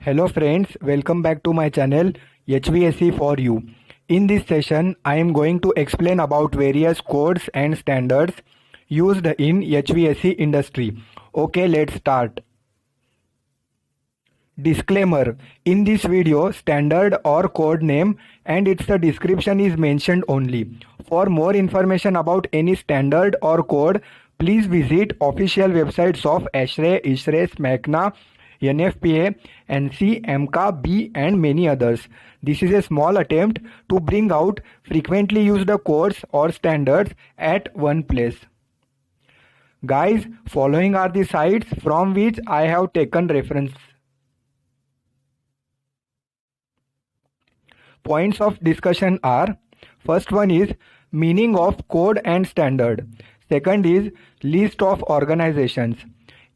Hello friends, welcome back to my channel HVAC for you. In this session, I am going to explain about various codes and standards used in HVAC industry. Okay, let's start. Disclaimer: in this video, standard or code name and its description is mentioned only. For more information about any standard or code, please visit official websites of ASHRAE, ISHRAE, SMACNA, NFPA, NC, EMCA, B and many others. This is a small attempt to bring out frequently used codes or standards at one place. Guys, following are the sites from which I have taken reference. Points of discussion are: first one is meaning of code and standard. Second is list of organizations.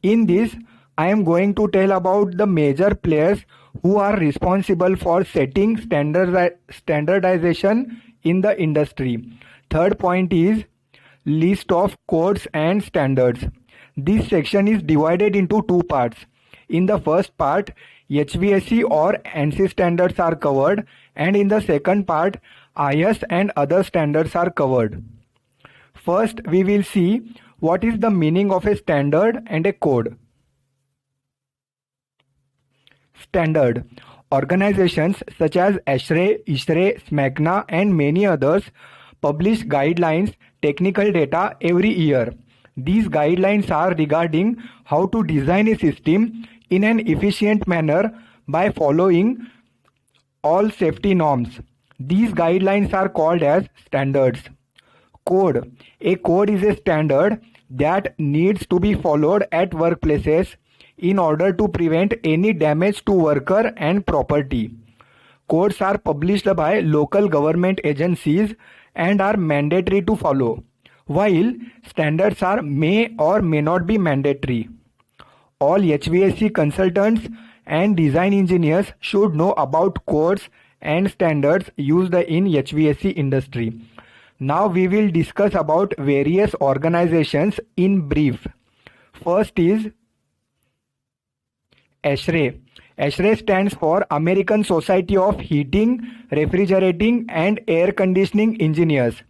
In this, I am going to tell about the major players who are responsible for setting standardization in the industry. Third point is list of codes and standards. This section is divided into two parts. In the first part, HVAC or ANSI standards are covered, and in the second part, IS and other standards are covered. First, we will see what is the meaning of a standard and a code. Standard. Organizations such as ASHRAE, ISHRAE, SMACNA and many others publish guidelines, technical data every year. These guidelines are regarding how to design a system in an efficient manner by following all safety norms. These guidelines are called as standards. Code. A code is a standard that needs to be followed at workplaces in order to prevent any damage to worker and property. Codes are published by local government agencies and are mandatory to follow, while standards are may or may not be mandatory. All HVAC consultants and design engineers should know about codes and standards used in HVAC industry. Now we will discuss about various organizations in brief. First is ASHRAE. ASHRAE stands for American Society of Heating, Refrigerating and Air Conditioning Engineers.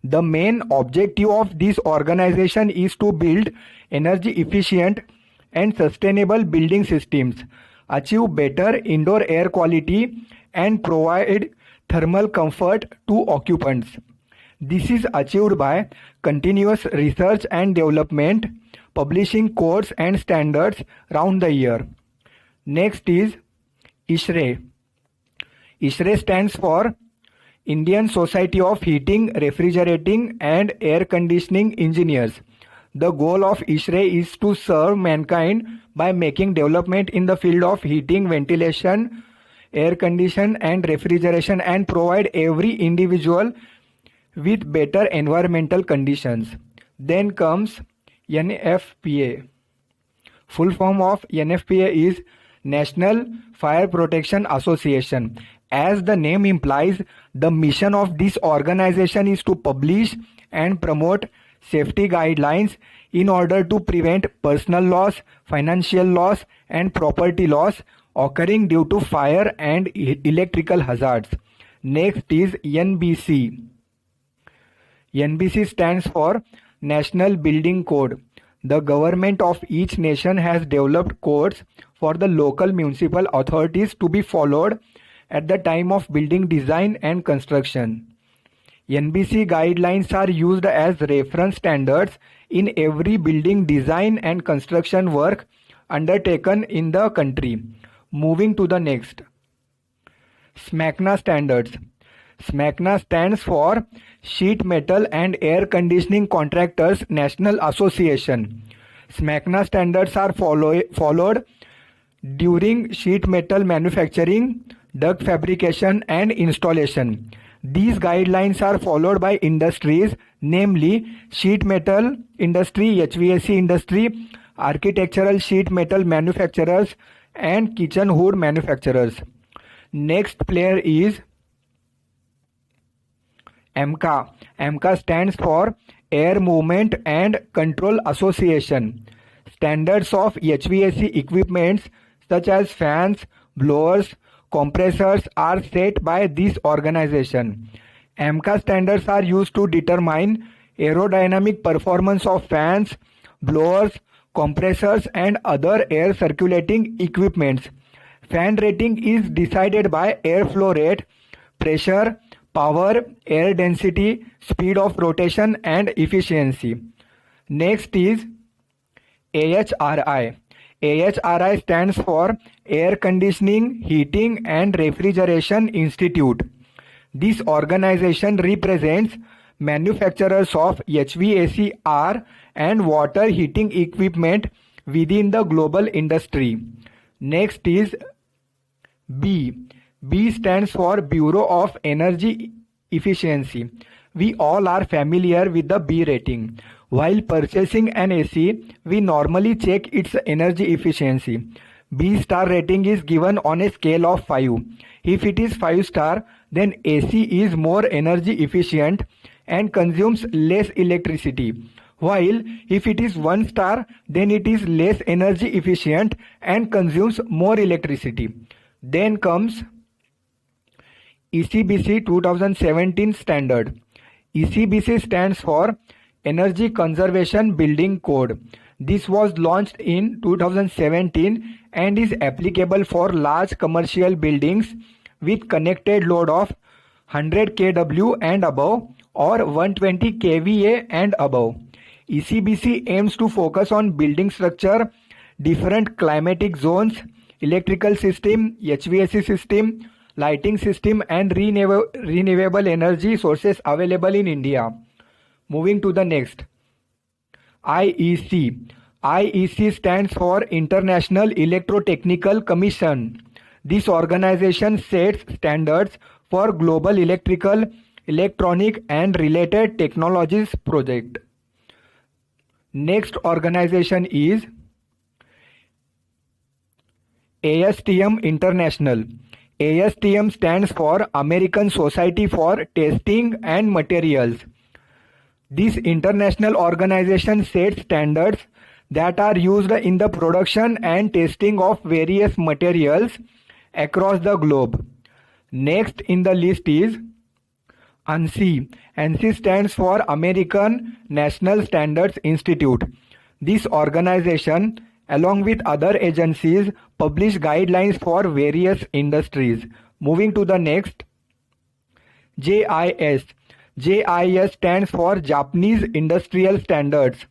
The main objective of this organization is to build energy efficient and sustainable building systems, achieve better indoor air quality and provide thermal comfort to occupants. This is achieved by continuous research and development, publishing codes and standards round the year. Next is ISHRAE. ISHRAE stands for Indian Society of Heating, Refrigerating and Air Conditioning Engineers. The goal of ISHRAE is to serve mankind by making development in the field of heating, ventilation, air condition and refrigeration and provide every individual with better environmental conditions. Then comes NFPA. Full form of NFPA is National Fire Protection Association. As the name implies, the mission of this organization is to publish and promote safety guidelines in order to prevent personal loss, financial loss and property loss occurring due to fire and electrical hazards. Next is NBC. NBC stands for National Building Code. The government of each nation has developed codes for the local municipal authorities to be followed at the time of building design and construction. NBC guidelines are used as reference standards in every building design and construction work undertaken in the country. Moving to the next. SMACNA standards. SMACNA stands for Sheet Metal and Air Conditioning Contractors National Association. SMACNA standards are followed during sheet metal manufacturing, duct fabrication and installation. These guidelines are followed by industries, namely sheet metal industry, HVAC industry, architectural sheet metal manufacturers and kitchen hood manufacturers. Next player is EMCA. EMCA stands for Air Movement and Control Association. Standards of HVAC equipments such as fans, blowers, compressors are set by this organization. AMCA standards are used to determine aerodynamic performance of fans, blowers, compressors and other air circulating equipments. Fan rating is decided by airflow rate, pressure, power, air density, speed of rotation and efficiency. Next is AHRI. AHRI stands for Air Conditioning, Heating and Refrigeration Institute. This organization represents manufacturers of HVAC-R and water heating equipment within the global industry. Next is B. B stands for Bureau of Energy Efficiency. We all are familiar with the B rating. While purchasing an AC, we normally check its energy efficiency. B star rating is given on a scale of 5. If it is 5 star, then AC is more energy efficient and consumes less electricity. While if it is 1 star, then it is less energy efficient and consumes more electricity. Then comes ECBC 2017 standard. ECBC stands for Energy Conservation Building Code. This was launched in 2017 and is applicable for large commercial buildings with connected load of 100 kW and above or 120 kVA and above. ECBC aims to focus on building structure, different climatic zones, electrical system, HVAC system, lighting system and renewable energy sources available in India. Moving to the next. IEC. IEC stands for International Electrotechnical Commission. This organization sets standards for global electrical, electronic and related technologies project. Next organization is ASTM International. ASTM stands for American Society for Testing and Materials. This international organization sets standards that are used in the production and testing of various materials across the globe. Next in the list is ANSI. ANSI stands for American National Standards Institute. This organization, along with other agencies, publish guidelines for various industries. Moving to the next. JIS. JIS stands for Japanese Industrial Standards.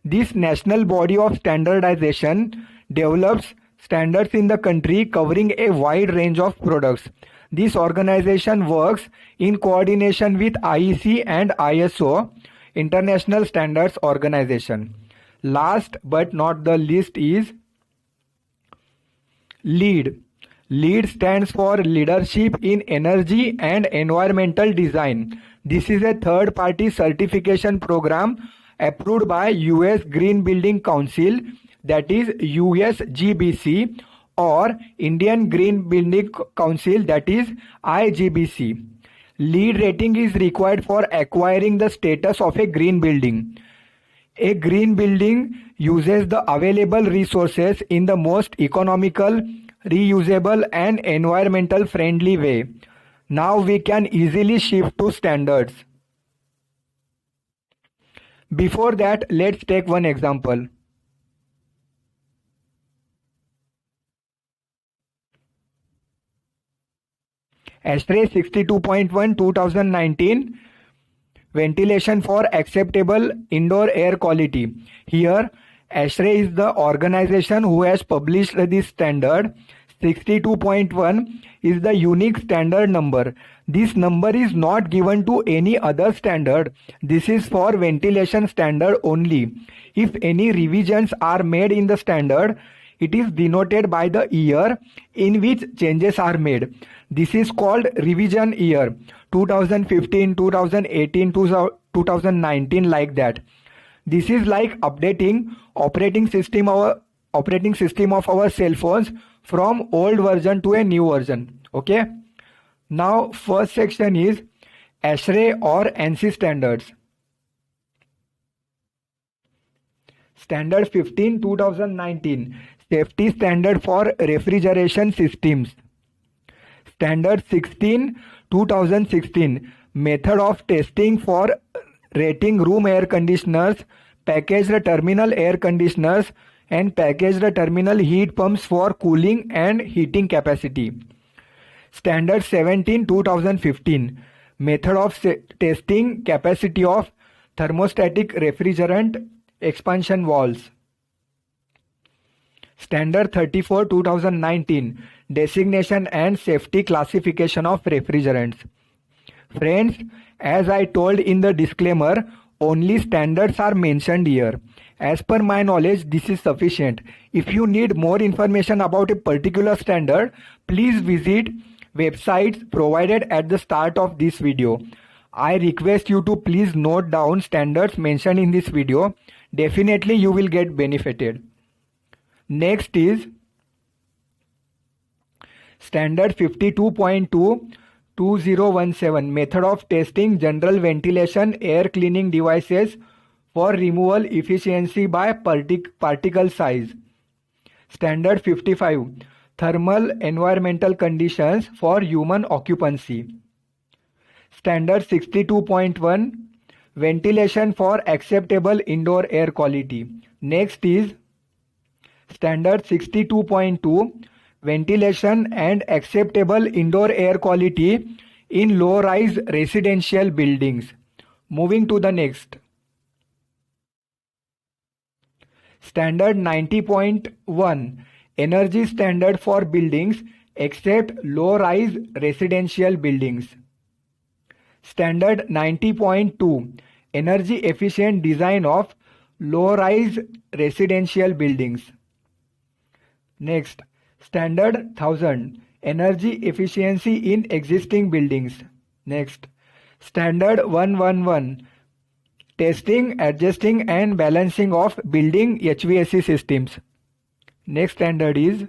This national body of standardization develops standards in the country covering a wide range of products. This organization works in coordination with IEC and ISO, International Standards Organization. Last but not the least is LEED. LEED stands for Leadership in Energy and Environmental Design. This is a third-party certification program approved by US Green Building Council, that is USGBC, or Indian Green Building Council, that is IGBC. LEED rating is required for acquiring the status of a green building. A green building uses the available resources in the most economical, reusable and environmental friendly way. Now we can easily shift to standards. Before that, let's take one example. ASHRAE 62.1 2019 Ventilation for Acceptable Indoor Air Quality. Here, ASHRAE is the organization who has published this standard. 62.1 is the unique standard number. This number is not given to any other standard. This is for ventilation standard only. If any revisions are made in the standard, it is denoted by the year in which changes are made. This is called revision year, 2015, 2018, 2019, like that. This is like updating operating system of our cell phones from old version to a new version. Okay. Now first section is ASHRAE or ANSI standards. Standard 15 2019. Safety standard for refrigeration systems. Standard 16 2016, method of testing for rating room air conditioners, packaged terminal air conditioners, and packaged terminal heat pumps for cooling and heating capacity. Standard 17 2015, method of testing capacity of thermostatic refrigerant expansion valves. Standard 34 2019, designation and safety classification of refrigerants. Friends, as I told in the disclaimer, only standards are mentioned here. As per my knowledge, this is sufficient. If you need more information about a particular standard, please visit websites provided at the start of this video. I request you to please note down standards mentioned in this video. Definitely you will get benefited. Next is Standard 52.2 2017, method of testing general ventilation air cleaning devices for removal efficiency by particle size. Standard 55, thermal environmental conditions for human occupancy. Standard 62.1, ventilation for acceptable indoor air quality. Next is Standard 62.2, ventilation and acceptable indoor air quality in low-rise residential buildings. Moving to the next. Standard 90.1, energy standard for buildings except low-rise residential buildings. Standard 90.2, energy efficient design of low-rise residential buildings. Next, Standard 1000, energy efficiency in existing buildings. Next, Standard 111, testing, adjusting and balancing of building HVAC systems. Next standard is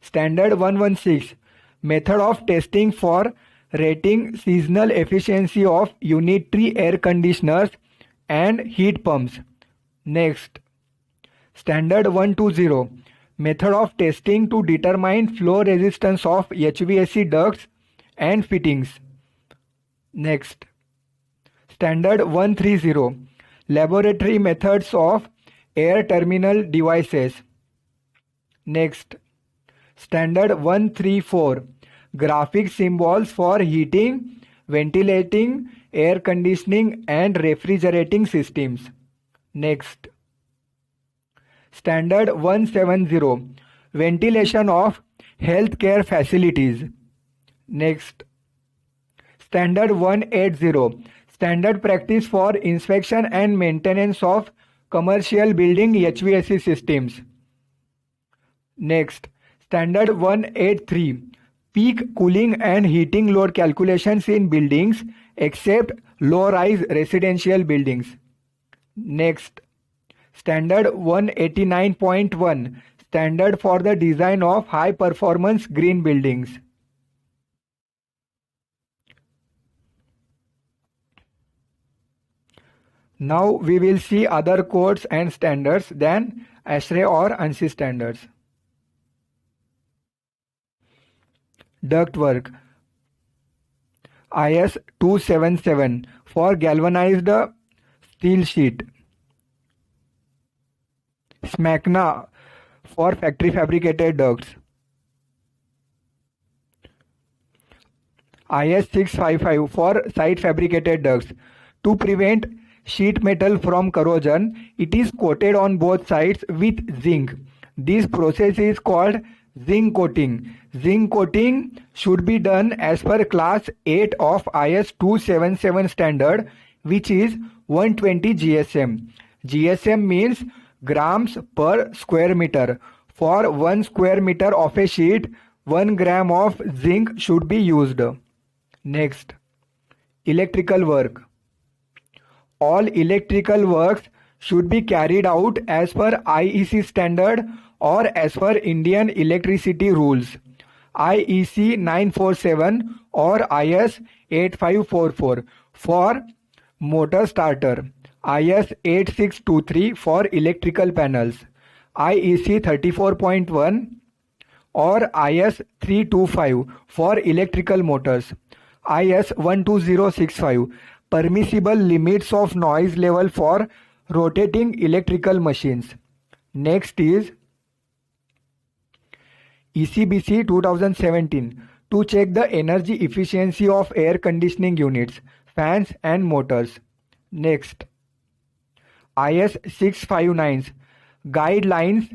Standard 116, method of testing for rating seasonal efficiency of unitary air conditioners and heat pumps. Next, Standard 120, method of testing to determine flow resistance of HVAC ducts and fittings. Next, Standard 130, laboratory methods of air terminal devices. Next, Standard 134, graphic symbols for heating, ventilating, air conditioning and refrigerating systems. Next, Standard 170, ventilation of healthcare facilities. Next, Standard 180, standard practice for inspection and maintenance of commercial building HVAC systems. Next, Standard 183, peak cooling and heating load calculations in buildings except low-rise residential buildings. Next, Standard 189.1, standard for the design of high-performance green buildings. Now we will see other codes and standards than ASHRAE or ANSI standards. Ductwork. IS 277 for galvanized steel sheet. SMACNA for factory fabricated ducts. IS 655 for site fabricated ducts. To prevent sheet metal from corrosion, it is coated on both sides with zinc. This process is called zinc coating. Zinc coating should be done as per class 8 of IS 277 standard, which is 120 GSM. GSM means grams per square meter. For 1 square meter of a sheet, 1 gram of zinc should be used. Next, electrical work. All electrical works should be carried out as per IEC standard or as per Indian electricity rules. IEC 947 or IS 8544 for motor starter. IS 8623 for electrical panels. IEC 34.1 or IS 325 for electrical motors. IS 12065 permissible limits of noise level for rotating electrical machines. Next is ECBC 2017 to check the energy efficiency of air conditioning units, fans and motors. Next, IS 659 guidelines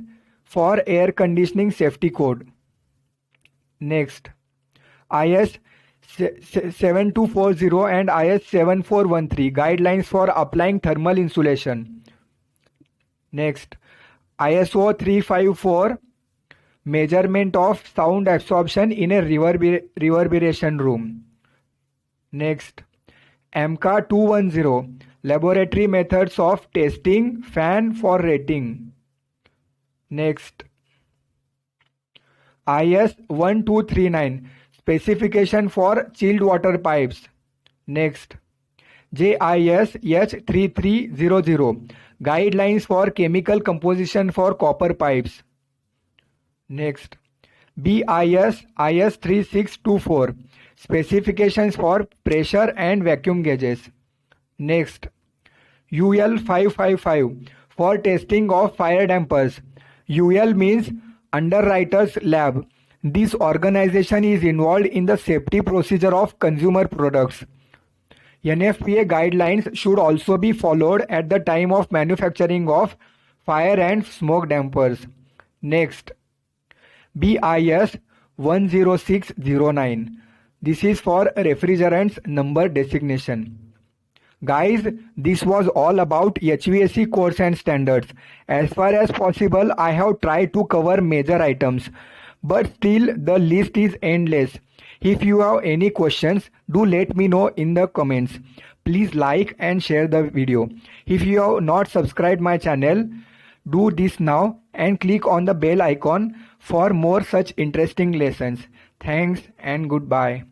for air conditioning safety code. Next, IS 7240 and IS 7413 guidelines for applying thermal insulation. Next, ISO 354 measurement of sound absorption in a reverberation room. Next, AMCA 210 laboratory methods of testing fan for rating. Next, IS 1239 specification for chilled water pipes. Next, JIS H3300 guidelines for chemical composition for copper pipes. Next, BIS IS 3624 specifications for pressure and vacuum gauges. Next, UL 555 for testing of fire dampers. UL means Underwriters Lab. This organization is involved in the safety procedure of consumer products. NFPA guidelines should also be followed at the time of manufacturing of fire and smoke dampers. Next, BIS 10609. This is for refrigerants number designation. Guys, this was all about HVAC codes and standards. As far as possible, I have tried to cover major items, but still the list is endless. If you have any questions, do let me know in the comments. Please like and share the video. If you have not subscribed my channel, do this now and click on the bell icon for more such interesting lessons. Thanks and goodbye.